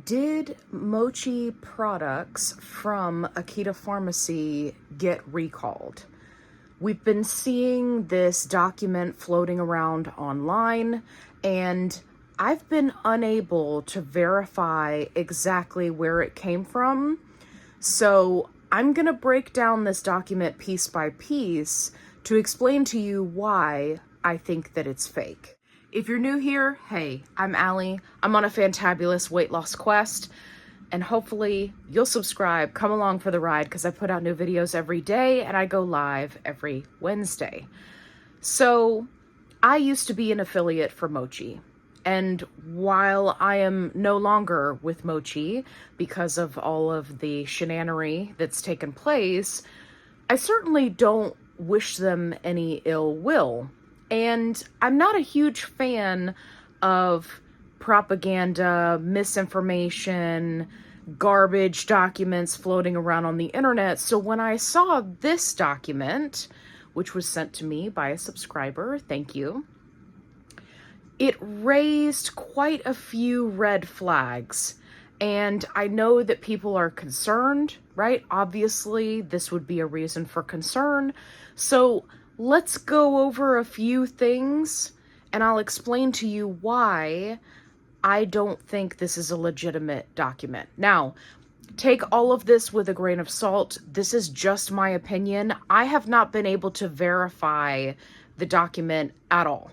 Did Mochi products from Aequita Pharmacy get recalled? We've been seeing this document floating around online, and I've been unable to verify exactly where it came from. So I'm going to break down this document piece by piece to explain to you why I think that it's fake. If you're new here, hey, I'm Allie. I'm on a fantabulous weight loss quest, and hopefully you'll subscribe. Come along for the ride because I put out new videos every day and I go live every Wednesday. So I used to be an affiliate for Mochi. And while I am no longer with Mochi because of all of the shenanery that's taken place, I certainly don't wish them any ill will. And I'm not a huge fan of propaganda, misinformation, garbage documents floating around on the internet. So when I saw this document, which was sent to me by a subscriber, thank you, it raised quite a few red flags. And I know that people are concerned, right? Obviously, this would be a reason for concern. So let's go over a few things, and I'll explain to you why I don't think this is a legitimate document. Now, take all of this with a grain of salt. This is just my opinion. I have not been able to verify the document at all.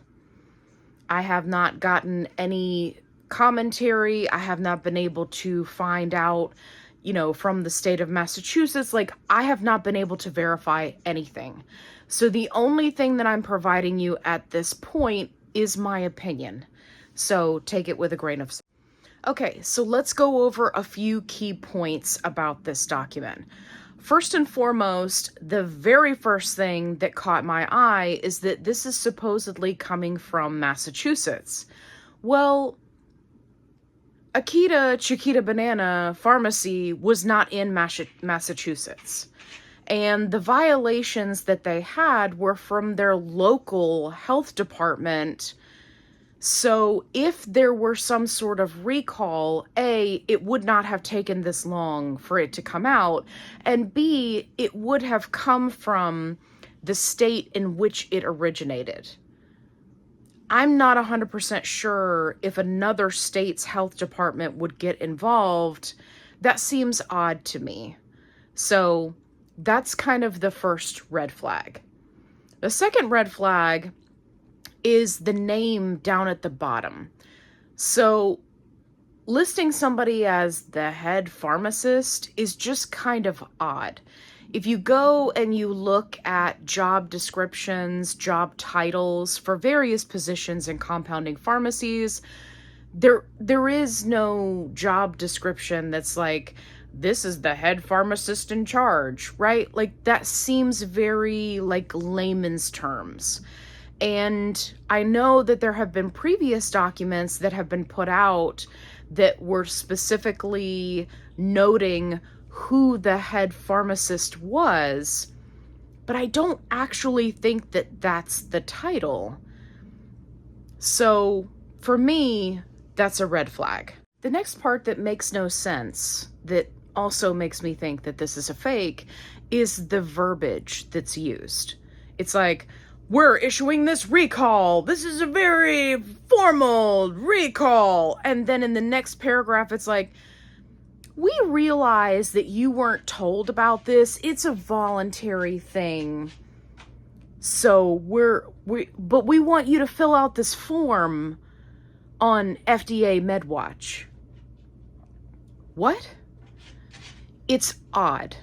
I have not gotten any commentary. I have not been able to find out, from the state of Massachusetts. I have not been able to verify anything. So the only thing that I'm providing you at this point is my opinion. So take it with a grain of salt. Okay, so let's go over a few key points about this document. First and foremost, the very first thing that caught my eye is that this is supposedly coming from Massachusetts. Well, Aequita Chiquita Banana Pharmacy was not in Massachusetts. And the violations that they had were from their local health department. So if there were some sort of recall, A, it would not have taken this long for it to come out. And B, it would have come from the state in which it originated. I'm not 100% sure if another state's health department would get involved. That seems odd to me. So that's kind of the first red flag. The second red flag is the name down at the bottom. So listing somebody as the head pharmacist is just kind of odd. If you go and you look at job descriptions, job titles for various positions in compounding pharmacies, there is no job description that's like, this is the head pharmacist in charge, right? That seems very layman's terms. And I know that there have been previous documents that have been put out that were specifically noting who the head pharmacist was, but I don't actually think that that's the title. So for me, that's a red flag. The next part that makes no sense, that also makes me think that this is a fake, is the verbiage that's used. It's like, we're issuing this recall. This is a very formal recall. And then in the next paragraph, it's like, we realize that you weren't told about this. It's a voluntary thing. So but we want you to fill out this form on FDA MedWatch. What? It's odd.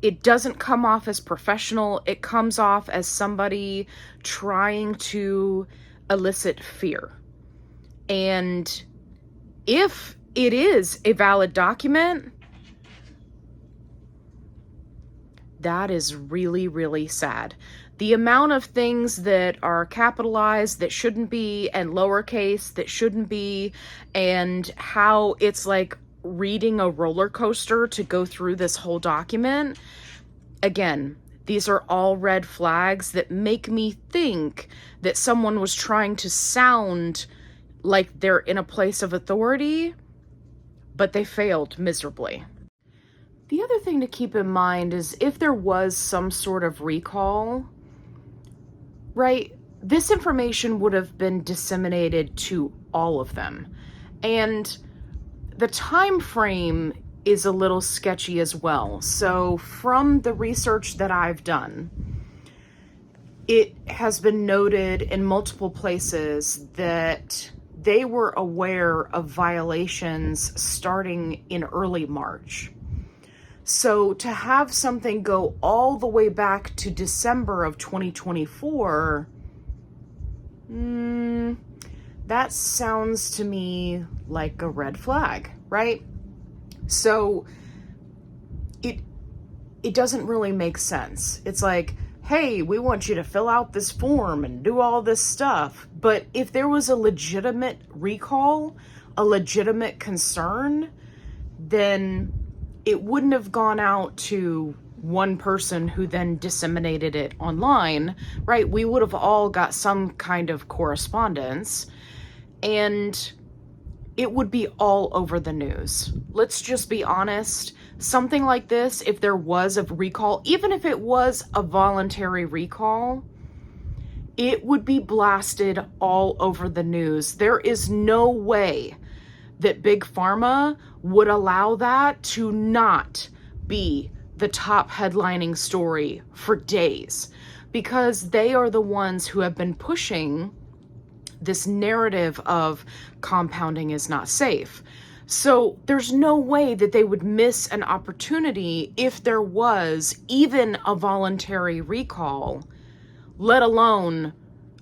It doesn't come off as professional. It comes off as somebody trying to elicit fear. And if it is a valid document, that is really, really sad. The amount of things that are capitalized that shouldn't be and lowercase that shouldn't be, and how it's like reading a roller coaster to go through this whole document. Again, these are all red flags that make me think that someone was trying to sound like they're in a place of authority, but they failed miserably. The other thing to keep in mind is if there was some sort of recall, right, this information would have been disseminated to all of them. And the time frame is a little sketchy as well. So from the research that I've done, it has been noted in multiple places that they were aware of violations starting in early March. So to have something go all the way back to December of 2024, that sounds to me like a red flag, right? So it doesn't really make sense. It's like, hey, we want you to fill out this form and do all this stuff. But if there was a legitimate recall, a legitimate concern, then it wouldn't have gone out to one person who then disseminated it online, right? We would have all got some kind of correspondence, and it would be all over the news. Let's just be honest. Something like this, if there was a recall, even if it was a voluntary recall, it would be blasted all over the news. There is no way that Big Pharma would allow that to not be the top headlining story for days, because they are the ones who have been pushing this narrative of compounding is not safe. So there's no way that they would miss an opportunity if there was even a voluntary recall, let alone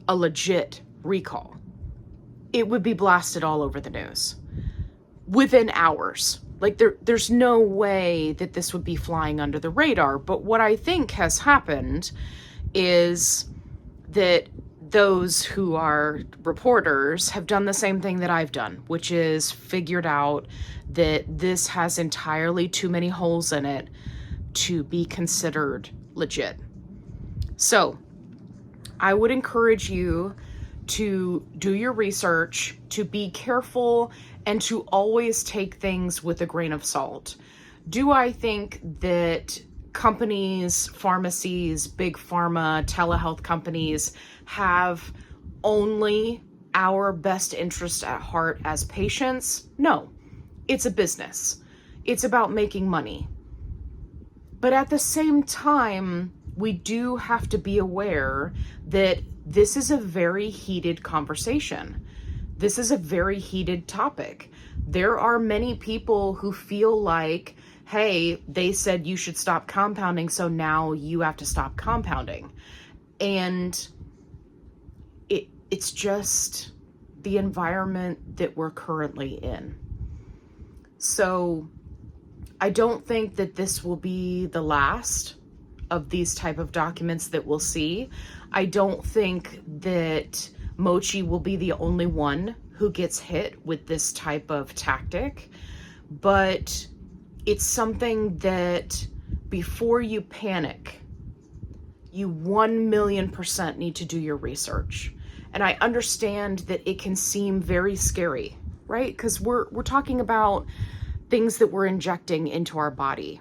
a legit recall. It would be blasted all over the news within hours. Like there's no way that this would be flying under the radar. But what I think has happened is that those who are reporters have done the same thing that I've done, which is figured out that this has entirely too many holes in it to be considered legit. So I would encourage you to do your research, to be careful, and to always take things with a grain of salt. Do I think that companies, pharmacies, big pharma, telehealth companies have only our best interest at heart as patients? No, it's a business. It's about making money. But at the same time, we do have to be aware that this is a very heated conversation. This is a very heated topic. There are many people who feel like, hey, they said you should stop compounding, so now you have to stop compounding. And it's just the environment that we're currently in. So I don't think that this will be the last of these type of documents that we'll see. I don't think that Mochi will be the only one who gets hit with this type of tactic, but it's something that before you panic, you 1,000,000% need to do your research. And I understand that it can seem very scary, right? Because we're talking about things that we're injecting into our body.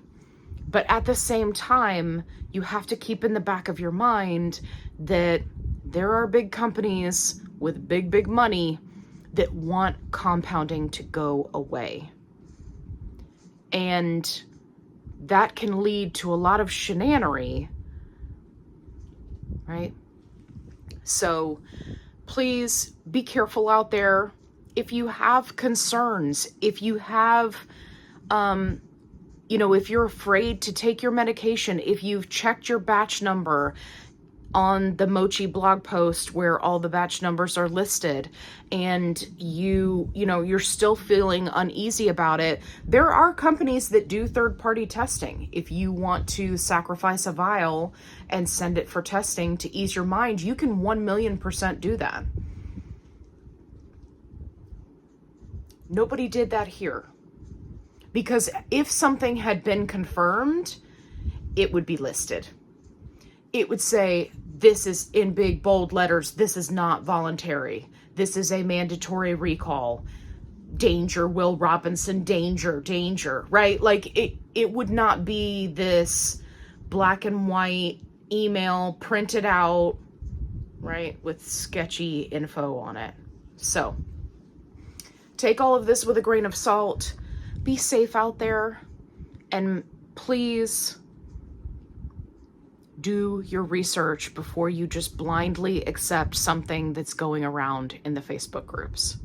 But at the same time, you have to keep in the back of your mind that there are big companies with big, big money that want compounding to go away. And that can lead to a lot of shenanery, right? So please be careful out there. If you have concerns, if you have, if you're afraid to take your medication, if you've checked your batch number on the Mochi blog post where all the batch numbers are listed, and you're still feeling uneasy about it, there are companies that do third-party testing. If you want to sacrifice a vial and send it for testing to ease your mind, you can 1,000,000% do that. Nobody did that here. Because if something had been confirmed, it would be listed. It would say, this is in big bold letters, this is not voluntary. This is a mandatory recall. danger, Will Robinson, danger, danger, right? Like it would not be this black and white email printed out, right, with sketchy info on it. So take all of this with a grain of salt. Be safe out there, and please do your research before you just blindly accept something that's going around in the Facebook groups.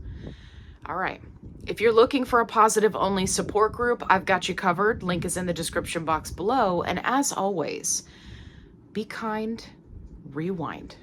All right. If you're looking for a positive only support group, I've got you covered. Link is in the description box below. And as always, be kind, rewind.